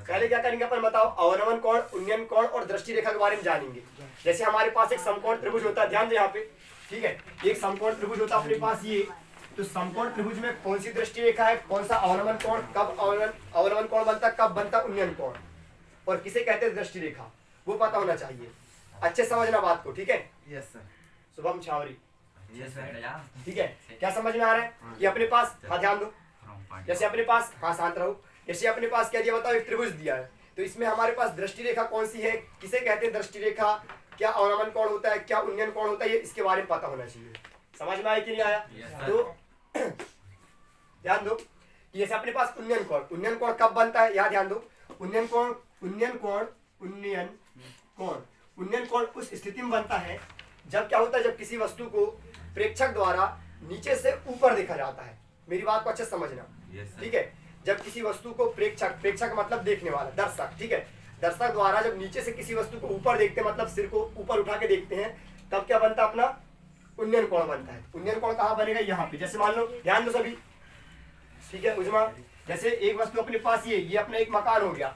पहले क्या करेंगे अपन, बताओ, अवनमन कोण, उन्नयन कोण और दृष्टि रेखा के बारे में जानेंगे। जैसे हमारे पास एक समकोण त्रिभुज होता है, ध्यान दे यहाँ पे, ठीक है, एक समकोण त्रिभुज होता है अपने पास ये। तो समकोण त्रिभुज में कौन सी दृष्टि रेखा है, कौन सा अवनमन कोण, कब अवनमन कोण बनता, कब बनता उन्नयन कोण, और किसे कहते हैं दृष्टि रेखा, वो पता होना चाहिए। अच्छे समझना बात को, ठीक है। Yes sir. Shubham Chhawari, yes sir. ठीक है, क्या समझ में आ रहा है कि अपने पास, हाँ ध्यान दो, जैसे अपने पास, हाँ शांत रहो, जैसे अपने पास क्या दिया बताओ, एक त्रिभुज दिया है, तो इसमें हमारे पास दृष्टि रेखा कौन सी है, किसे कहते हैं दृष्टि रेखा, क्या अवनमन कोण होता है, क्या उन्नयन कोण होता है, ये इसके बारे में पता होना चाहिए। समझ में आया कि नहीं आया? तो ध्यान दो कि जैसे अपने पास उन्नयन कोण, उन्नयन कोण कब बनता है, यहाँ ध्यान दो, उन्नयन कोण, उन्नयन कोण, उन्नयन कोण, उन्नयन कोण उस स्थिति में बनता है जब क्या होता है, जब किसी वस्तु को प्रेक्षक द्वारा नीचे से ऊपर देखा जाता है। मेरी बात को अच्छे से समझना, ठीक है, जब किसी वस्तु को प्रेक्षक, प्रेक्षक मतलब देखने वाला, दर्शक, ठीक है, दर्शक द्वारा जब नीचे से किसी वस्तु को ऊपर देखते हैं, मतलब सिर को ऊपर उठा के देखते हैं, तब क्या बनता है, अपना उन्नयन कोण बनता है। उन्नयन कोण कहाँ बनेगा, यहाँ पे। जैसे मान लो, ध्यान दो सभी, ठीक है उजमा, जैसे एक वस्तु अपने पास ये अपना एक मकान हो गया,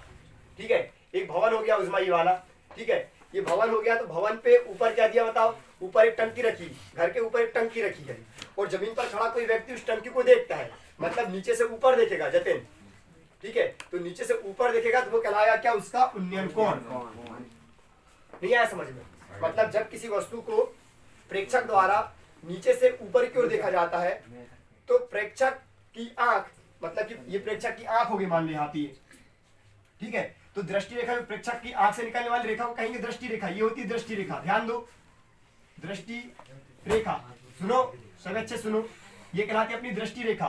ठीक है, एक भवन हो गया उजमा ये वाला, ठीक है, ये भवन हो गया, तो भवन पे ऊपर क्या दिया बताओ, ऊपर एक टंकी रखी, घर के ऊपर एक टंकी रखी है, और जमीन पर खड़ा कोई व्यक्ति उस टंकी को देखता है, मतलब नीचे से ऊपर देखेगा जतिन, ठीक है, तो नीचे से ऊपर देखेगा तो वो कहलाएगा क्या, उसका उन्नयन कोण। नहीं आया समझ में? मतलब जब किसी वस्तु को प्रेक्षक द्वारा नीचे से ऊपर की ओर देखा जाता है, तो प्रेक्षक की आंख, मतलब कि ये प्रेक्षक की आंख होगी मान लो यहाँ पे, ठीक है, तो दृष्टि रेखा में प्रेक्षक की आंख से निकलने वाली रेखा को कहेंगे दृष्टि रेखा, ये होती है दृष्टि रेखा। ध्यान दो, दृष्टि रेखा, सुनो सब अच्छे सुनो, ये कहलाती है अपनी दृष्टि रेखा,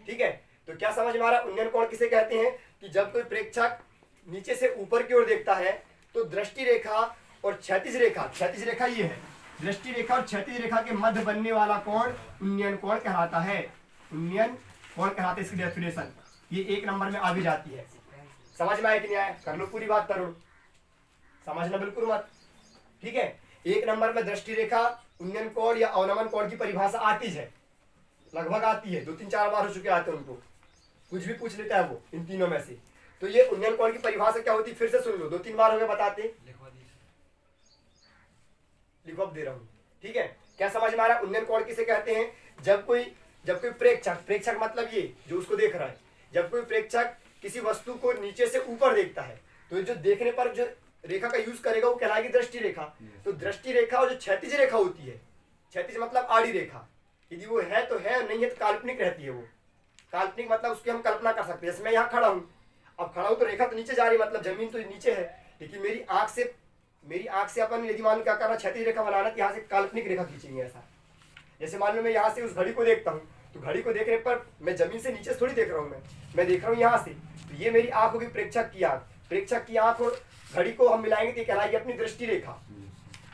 ठीक है। तो क्या समझ में आ रहा है, उन्नयन कोण किसे कहते हैं, कि जब कोई प्रेक्षक नीचे से ऊपर की ओर देखता है, तो दृष्टि रेखा और क्षैतिज रेखा, क्षैतिज रेखा ये है, दृष्टि रेखा और क्षैतिज रेखा के मध्य बनने वाला कोण उन्नयन कोण कहलाता है। उन्नयन कोण कहलाता है, इसकी डेफिनेशन ये 1 नंबर में आ भी जाती है। समझ में आया कि नहीं आया? कर लो पूरी बात, करो, समझना बिल्कुल मत, ठीक है। 1 नंबर में दृष्टि रेखा, उन्नयन कोण या अवनमन कोण की परिभाषा आती है, लगभग आती है, 2-3-4 बार हो चुके आते हैं उनको, कुछ भी पूछ लेता है वो इन तीनों में से। तो ये उन्नयन कोण की परिभाषा क्या होती है, फिर से सुन लो, 2-3 बार हो गए बताते, लिखो अब दे रहा हूँ, ठीक है। क्या समझ में आ रहा है, उन्नयन कोण किसे कहते हैं, जब कोई प्रेक्षक, प्रेक्षक मतलब ये जो उसको देख रहा है, जब कोई प्रेक्षक किसी वस्तु को नीचे से ऊपर देखता है, तो जो देखने पर जो रेखा का यूज करेगा वो कहलाएगी दृष्टि रेखा। तो दृष्टि रेखा और जो क्षैतिज रेखा होती है, क्षैतिज मतलब आड़ी रेखा, यदि वो है तो है, नहीं है तो काल्पनिक रहती है वो। काल्पनिक मतलब उसकी हम कल्पना कर सकते हैं, जैसे मैं यहाँ खड़ा हूँ, अब खड़ा हूँ तो रेखा तो नीचे जा रही है, मतलब जमीन तो नीचे है, लेकिन मेरी आंख से अपन यदि मान लो क्या करना, क्षैतिज रेखा बनाना, तो यहाँ से काल्पनिक रेखा खींचेंगे ऐसा। जैसे मान लो मैं यहाँ से उस घड़ी को देखता हूँ, तो घड़ी को देखने पर मैं जमीन से नीचे थोड़ी देख रहा हूँ, मैं देख रहा हूँ यहाँ से, तो ये मेरी आंख होगी प्रेक्षक की आंख, प्रेक्षक की आंख और घड़ी को हम मिलाएंगे तो कहलाएगी अपनी दृष्टि रेखा,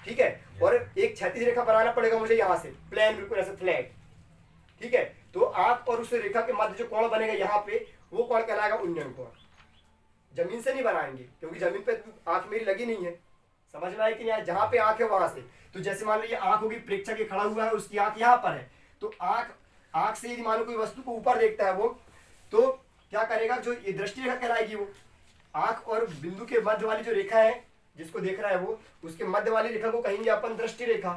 ठीक है। और एक क्षैतिज रेखा बनाना पड़ेगा मुझे यहाँ से, प्लेन बिल्कुल ऐसे फ्लैट, ठीक है। तो आंख और उस रेखा के मध्य जो कोण बनेगा यहाँ पे, वो कोण कहलाएगा उन्नयन कोण। जमीन से नहीं बनाएंगे क्योंकि जमीन पे आंख मेरी लगी नहीं है, समझ में आया कि नहीं? जहाँ पे आंख है वहां से, तो जैसे मान लो ये आंख होगी, प्रेक्षक खड़ा हुआ है, उसकी आंख यहाँ पर है, तो आंख से यदि मान लो कोई वस्तु को ऊपर देखता है वो, तो क्या करेगा, जो ये दृष्टि रेखा कहलाएगी, वो आंख और बिंदु के मध्य वाली जो रेखा है जिसको देख रहा है वो, उसके मध्य वाली रेखा को कहेंगे अपन दृष्टि रेखा।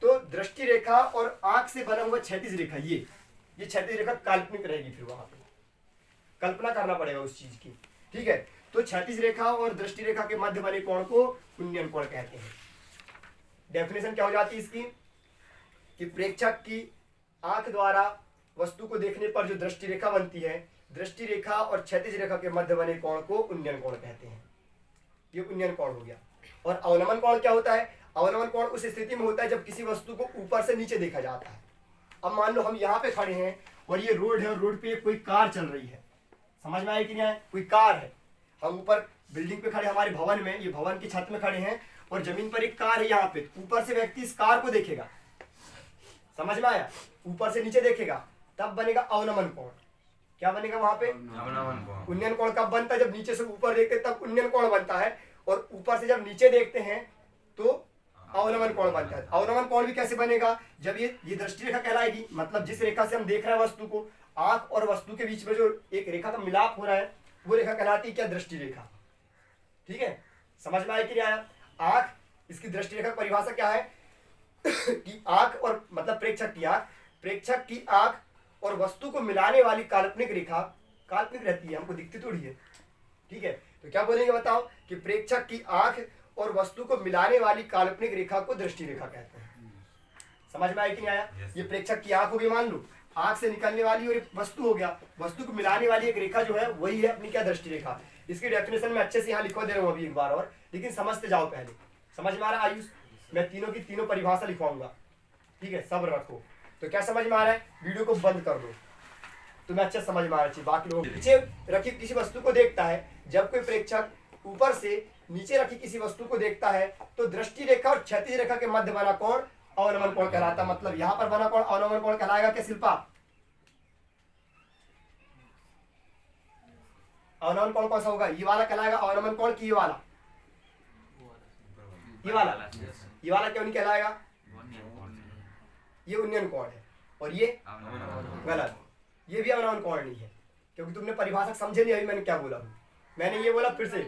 तो दृष्टि रेखा और आंख से बना हुआ क्षैतिज रेखा, ये क्षैतिज रेखा काल्पनिक रहेगी, फिर वहां पे कल्पना करना पड़ेगा उस चीज की, ठीक है। तो क्षैतिज रेखा और दृष्टि रेखा के मध्य बने कोण को उन्नयन कोण कहते हैं। डेफिनेशन क्या हो जाती है इसकी, कि प्रेक्षक की आंख द्वारा वस्तु को देखने पर जो दृष्टि रेखा बनती है, दृष्टि रेखा और क्षैतिज रेखा के मध्य बने कोण को उन्नयन कोण कहते हैं। ये उन्नयन कोण हो गया। और अवनमन कोण क्या होता है, अवनमन कोण उस स्थिति में होता है जब किसी वस्तु को ऊपर से नीचे देखा जाता है। अब मान लो हम यहाँ पे खड़े हैं और ये रोड है, और रोड पे कोई कार चल रही है, समझ में आया कि नहीं आया? कोई कार है, हम ऊपर बिल्डिंग पे खड़े, हमारे भवन में, ये भवन की छत में खड़े हैं, और जमीन पर एक कार है यहाँ पे, ऊपर से व्यक्ति इस कार को देखेगा, समझ में आया? ऊपर से नीचे देखेगा, तब बनेगा अवनमन कोण। क्या बनेगा वहां पे? उन्नयन कोण कब बनता है? जब नीचे से ऊपर देखते तब उन्नयन कोण बनता है, और ऊपर से जब नीचे देखते हैं तो अवनमन कोण बनता है। अवनमन कोण भी कैसे बनेगा? जब ये दृष्टि रेखा कहलाएगी, मतलब जिस रेखा से हम देख रहे हैं वस्तु को, आंख और वस्तु के बीच में जो एक रेखा का मिलाप हो रहा है, वो रेखा कहलाती है क्या? दृष्टि रेखा। ठीक है, समझ में आया कि नहीं आया? आंख, इसकी दृष्टि रेखा की परिभाषा क्या है कि आंख और मतलब प्रेक्षक की आंख और वस्तु को मिलाने वाली काल्पनिक रेखा, काल्पनिक रहती है, हमको दिखती थोड़ी है। ठीक है, तो क्या बोलेंगे बताओ कि प्रेक्षक की आंख और वस्तु को मिलाने वाली काल्पनिक रेखा को दृष्टि रेखा कहते हैं। समझ में आया कि नहीं आया? ये प्रेक्षक की आंख होगी, मान लो आंख से निकलने वाली और एक वस्तु हो गया, वस्तु को मिलाने वाली एक रेखा जो है वही है अपनी क्या? दृष्टि रेखा। इसकी डेफिनेशन में अच्छे से यहाँ लिखवा दे रहा हूँ अभी एक बार और, लेकिन समझते जाओ पहले। समझ में आ रहा है आयुष? मैं तीनों की तीनों परिभाषा लिखवाऊंगा, ठीक है, सब्र रखो। तो क्या समझ में आ रहा है? वीडियो को बंद कर दो, तुम्हें अच्छा समझ में आ रहा है। बाकी लोग नीचे रखी किसी वस्तु को देखता है, जब कोई प्रेक्षक ऊपर से नीचे रखी किसी वस्तु को देखता है तो दृष्टि रेखा और क्षैतिज रेखा के मध्य बना कोण अवनमन कोण कहलाता। मतलब यहाँ पर बना कोण अवनमन कोण कहलाएगा क्या शिल्पा? अवनमन कोण कौन सा होगा? ये वाला कहलाएगा अवनमन कोण की ये वाला? ये वाला क्यों नहीं कहलाएगा? ये उन्नयन कोण है और ये गलत, ये भी अवनमन कोण नहीं है, क्योंकि तुमने परिभाषा समझे नहीं अभी मैंने क्या बोला। मैंने ये बोला फिर से,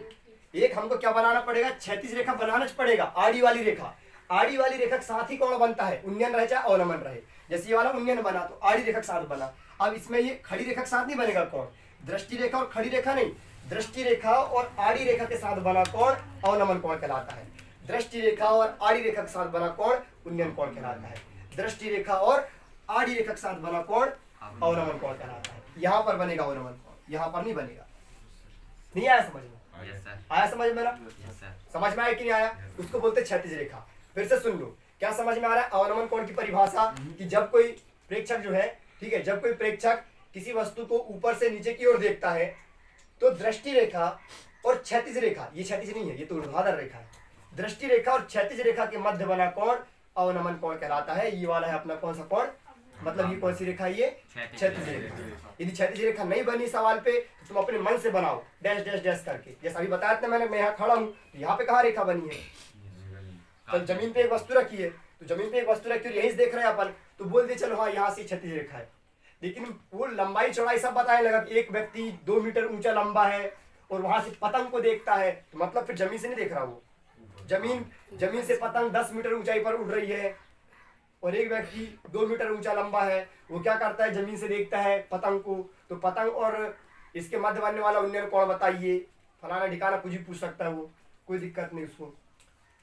एक हमको क्या बनाना पड़ेगा? क्षैतिज रेखा बनाना पड़ेगा, आड़ी वाली रेखा। आड़ी वाली रेखा के साथ ही कौन बनता है? उन्नयन रहे चाहे अवनमन रहे। जैसे ये वाला उन्नयन बना तो आड़ी रेखा के साथ बना। अब इसमें ये खड़ी रेखा के साथ नहीं बनेगा कौन? दृष्टि रेखा और खड़ी रेखा नहीं, दृष्टि रेखा और आड़ी रेखा के साथ बना कौन अवनमन कोण कहलाता है। दृष्टि रेखा और आड़ी रेखा के साथ बना कौन उन्नयन कोण कहलाता है। दृष्टि रेखा और आड़ी रेखा के साथ बना कौन अवनमन कोण कहलाता है। यहाँ पर बनेगा अवनमन कोण, यहाँ पर नहीं बनेगा। नहीं आया समझ में? आया समझ में? समझ में आया कि नहीं आया? उसको बोलते क्षैतिज रेखा। फिर से सुन लो, क्या समझ में आ रहा है? अवनमन कोण की परिभाषा कि जब कोई प्रेक्षक जो है, ठीक है, जब कोई प्रेक्षक किसी वस्तु को ऊपर से नीचे की ओर देखता है तो दृष्टि रेखा और क्षैतिज रेखा, ये क्षैतिज नहीं है, ये तो ऊर्ध्वाधर रेखा है, दृष्टि रेखा और क्षैतिज रेखा के मध्य बना कोण अवनमन कोण कहलाता है। ये वाला है अपना कौन सा कोण? मतलब ये कौन सी रेखा? ये क्षैतिज रेखा। यदि क्षैतिज रेखा नहीं बनी सवाल पे तो तुम अपने मन से बनाओ डैश डैश डैश करके। जैसा अभी बताया था मैंने, मैं यहाँ खड़ा हूँ तो यहाँ पे कहाँ रेखा बनी है? तो जमीन पे एक वस्तु रखी है, तो जमीन पे एक वस्तु रखी है यहीं से देख रहे हैं अपन, तो बोल दे चलो हाँ यहाँ से क्षैतिज रेखा है। लेकिन वो लंबाई चौड़ाई सब बताने लगा कि एक व्यक्ति 2 मीटर ऊंचा लंबा है और वहां से पतंग को देखता है, तो मतलब फिर जमीन से नहीं देख रहा वो, जमीन से पतंग 10 मीटर ऊंचाई पर उड़ रही है और एक व्यक्ति 2 मीटर ऊंचा लंबा है, वो क्या करता है? जमीन से देखता है पतंग को। तो पतंग और इसके मध्य बनने वाला उन्नयन कोण बताइए, फलाना ठिकाना कुछ भी पूछ सकता है वो, कोई दिक्कत नहीं उसको,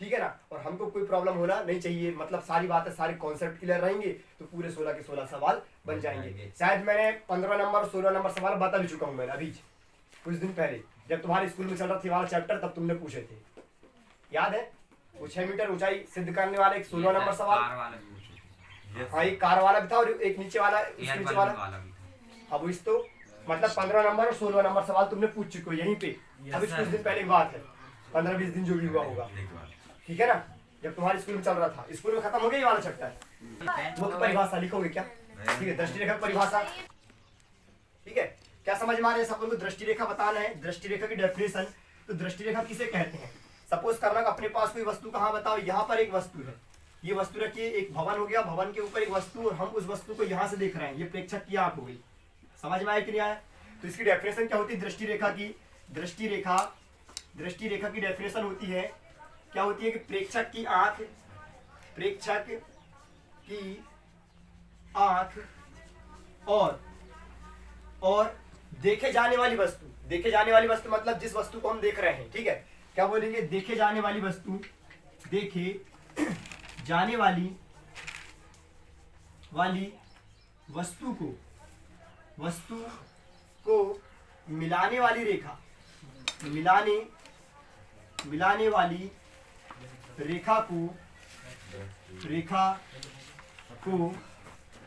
ठीक है ना। और हमको कोई प्रॉब्लम होना नहीं चाहिए, मतलब सारी बातें सारे कॉन्सेप्ट क्लियर रहेंगे तो पूरे 16 के 16 सवाल बन जाएंगे। शायद मैंने 15 नंबर और 16 नंबर सवाल बता भी चुका हूँ मैंने अभी कुछ दिन पहले, जब तुम्हारे स्कूल में चल रहा था वाला चैप्टर, तब तुमने पूछे थे, याद है? वो 6 मीटर ऊंचाई सिद्ध करने वाले एक 16 नंबर सवाल, हाँ एक कार वाला भी था और एक नीचे वाला, उसके नीचे वाला। अब इस तो मतलब 15 नंबर और 16 नंबर सवाल तुमने पूछ चुके हो यहीं पे, अभी कुछ दिन पहले की बात है, 15-20 दिन जो भी हुआ होगा, ठीक है ना, जब तुम्हारे स्कूल में चल रहा था। स्कूल में खत्म हो गया ये वाला चैप्टर, वो तो परिभाषा लिखोगे क्या? ठीक है, दृष्टि रेखा परिभाषा, ठीक है, क्या समझ में आ रहा है? सब को दृष्टि रेखा बताना है, दृष्टि रेखा की डेफिनेशन। तो दृष्टि रेखा किसे कहते हैं? सपोज करना अपने पास कोई वस्तु, कहाँ बताओ, यहाँ पर एक वस्तु है, ये वस्तु रखिए, एक भवन हो गया, भवन के ऊपर एक वस्तु और हम उस वस्तु को यहाँ से देख रहे हैं, ये प्रेक्षक की आंख हो गई। समझ में आया कि नहीं आया? तो इसकी डेफिनेशन क्या होती है दृष्टि रेखा की? दृष्टि रेखा की डेफिनेशन होती है, क्या होती है कि प्रेक्षक की आंख और देखे जाने वाली वस्तु मतलब जिस वस्तु को हम देख रहे हैं, ठीक है, क्या बोलेंगे? देखे जाने वाली वस्तु, देखे जाने वाली वस्तु को मिलाने वाली रेखा, मिलाने वाली रेखा को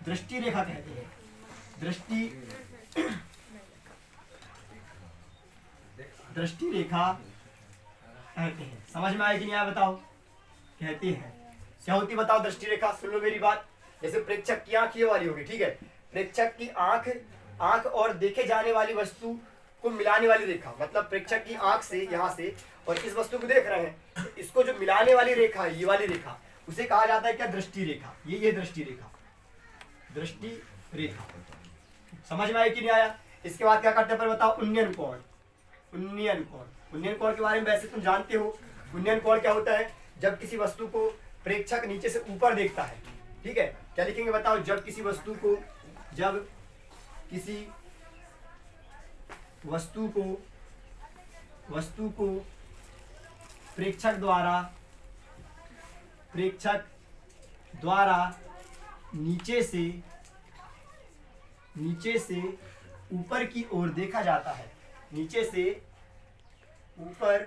दृष्टि रेखा कहते हैं। दृष्टि रेखा कहते हैं। समझ में आया कि नहीं आया? बताओ। कहते हैं क्या होती है बताओ दृष्टि रेखा? सुन लो मेरी बात। जैसे प्रेक्षक की आंख ये वाली होगी, ठीक है, प्रेक्षक की आंख और देखे जाने वाली वस्तु को मिलाने वाली रेखा, मतलब प्रेक्षक की आंख से यहाँ से और इस वस्तु को देख रहे हैं, इसको जो मिलाने वाली रेखा है, ये वाली रेखा, उसे कहा जाता है क्या? दृष्टि रेखा। ये दृष्टि रेखा। समझ में आया कि नहीं आया? इसके बाद क्या करते हैं पर बताओ? उन्नयन कोण। उन्नयन कोण। उन्नयन कोण के बारे में वैसे तुम जानते हो। उन्नयन कोण क्या होता है? जब किसी वस्तु को प्रेक्षक नीचे से ऊपर देखता है, ठीक है, क्या लिखेंगे बताओ? जब किसी वस्तु को प्रेक्षक द्वारा नीचे से ऊपर की ओर देखा जाता है, नीचे से ऊपर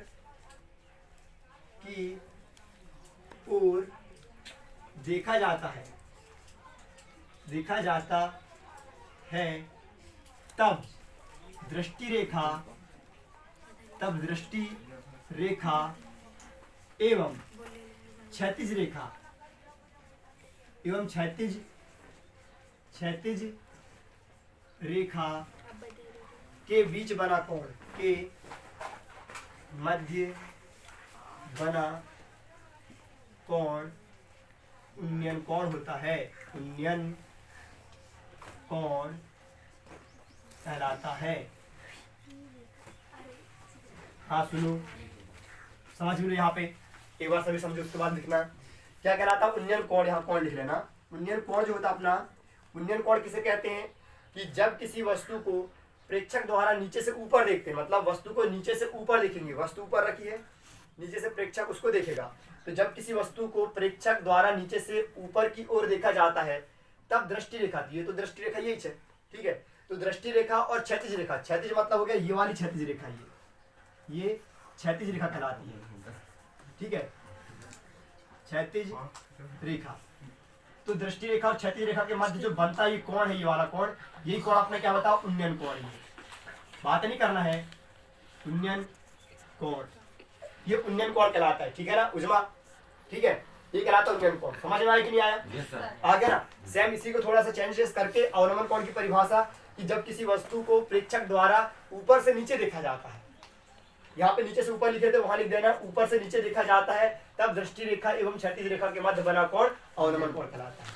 की ओर देखा जाता है, तब दृष्टि रेखा एवं क्षैतिज रेखा के बीच बना कोण, के मध्य बना कोण उन्नयन कोण होता है। उन्नयन कोण कहलाता है। हाँ सुनो, समझ लो यहाँ पे एक बार सभी समझो, उसके बाद लिखना क्या कहलाता है उन्नयन कोण। यहाँ कोण लिख लेना। उन्नयन कोण जो होता है अपना, उन्नयन कोण किसे कहते हैं? कि जब किसी वस्तु को प्रेक्षक द्वारा नीचे से ऊपर देखते हैं, मतलब वस्तु को नीचे से ऊपर देखेंगे, वस्तु ऊपर रखी है, नीचे से प्रेक्षक उसको देखेगा, तो जब किसी वस्तु को प्रेक्षक द्वारा नीचे से ऊपर की ओर देखा जाता है तब दृष्टि रेखा, ये तो दृष्टि रेखा यही है, ठीक है, तो दृष्टि रेखा और क्षैतिज रेखा, क्षैतिज मतलब हो गया ये वाली क्षैतिज रेखा, ये क्षैतिज रेखा कहलाती है, ठीक है, क्षैतिज रेखा। तो दृष्टि रेखा और क्षैतिज रेखा के मध्य जो बनता है ये कोण है, ये वाला कोण, यही कोण आपने क्या बताओ? उन्नयन कोण। ये बात नहीं करना है, उन्नयन कोण, ये उन्नयन कोण कहलाता है, ठीक है ना उजमा, ठीक है, ये कहलाता है उन्नयन कोण। समझ में आया कि नहीं आया? आ गया ना। सेम इसी को थोड़ा सा चेंजेस करके अवनमन कोण की परिभाषा, कि जब किसी वस्तु को प्रेक्षक द्वारा ऊपर से नीचे देखा जाता है, यहाँ पे नीचे से ऊपर लिखे थे वहां लिख देना, ऊपर से नीचे देखा जाता है तब दृष्टि रेखा एवं क्षैतिज रेखा के मध्य बना कोण अवनमन कोण कहलाता है।